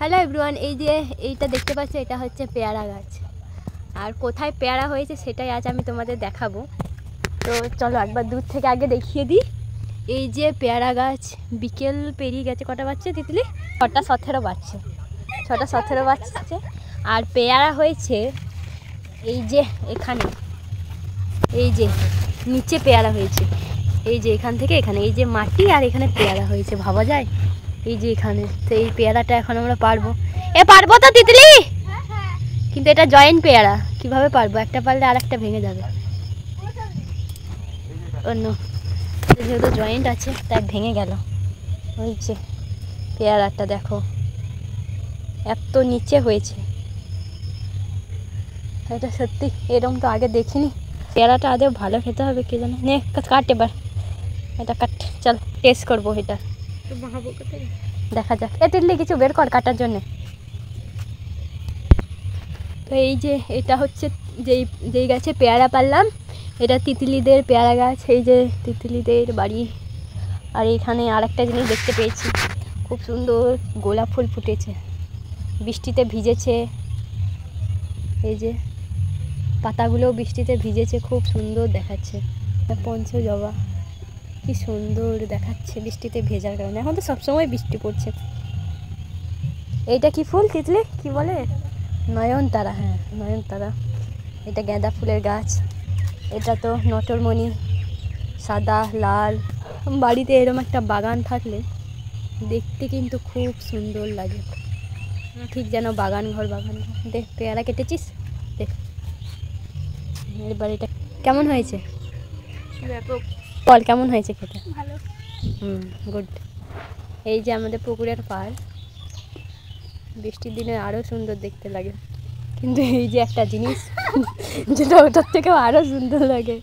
Hello everyone, এই যে এইটা দেখতে পাচ্ছ, এটা হচ্ছে পেয়ারা গাছ। আর কোথায় পেয়ারা হয়েছে সেটাই আজ আমি তোমাদের দেখাবো। তো চলো একবার দূর থেকে আগে দেখিয়ে দিই। এই যে পেয়ারা গাছ, বিকেল পেরিয়ে গেছে। কটা বাজছে তিতলি? 6:17 বাজছে। 6:17 বাজছে। আর পেয়ারা হয়েছে এই যে এখানে, এই যে নিচে পেয়ারা হয়েছে। এই যে এখান থেকে এখানে, এই যে মাটি, আর এখানে পেয়ারা হয়েছে। ভাবা যায়? এই যে এখানে। তো এই পেয়ারাটা এখন আমরা পারবো। পারবো তো তিতলি? কিন্তু এটা জয়েন্ট পেয়ারা, কিভাবে পারবো? একটা পারলে আর একটা ভেঙে যাবে। অন্য যেহেতু জয়েন্ট আছে তাই ভেঙে গেল। ওই যে পেয়ারাটা দেখো, এত নিচে হয়েছে। এটা সত্যি এরকম তো আগে দেখিনি। পেয়ারাটা আদৌ ভালো খেতে হবে কে জানে। নে কাট, এবার এটা কাট। চল টেস্ট করবো এটা, দেখা যাক। তিতলি কিছু বের কর কাটার জন্যে। তো এই যে এটা হচ্ছে যেই গাছে পেয়ারা পারলাম, এটা তিতলিদের পেয়ারা গাছ। এই যে তিতলিদের বাড়ি। আর এখানে আর একটা জিনিস দেখতে পেয়েছি, খুব সুন্দর গোলাপ ফুল ফুটেছে, বৃষ্টিতে ভিজেছে। এই যে পাতাগুলোও বৃষ্টিতে ভিজেছে, খুব সুন্দর দেখাচ্ছে। পঞ্চজবা কি সুন্দর দেখাচ্ছে বৃষ্টিতে ভেজার কারণে। এখন তো সবসময় বৃষ্টি পড়ছে। এইটা কি ফুল তিতলি, কি বলে? নয়নতারা। হ্যাঁ, নয়নতারা। এটা গাঁদা ফুলের গাছ। এটা তো নটরমণি, সাদা লাল। বাড়িতে এরকম একটা বাগান থাকলে দেখতে কিন্তু খুব সুন্দর লাগে, ঠিক যেন বাগান ঘর। দেখ পেয়ারা কেটেছিস, দেখ। এবার এটা কেমন হয়েছে বল, কেমন হয়েছে খেতে? ভালো। গুড। এই যে আমাদের পুকুরের পাড়, বৃষ্টির দিনে আরও সুন্দর দেখতে লাগে। কিন্তু এই যে একটা জিনিস যেটা ওটার থেকেও আরও সুন্দর লাগে,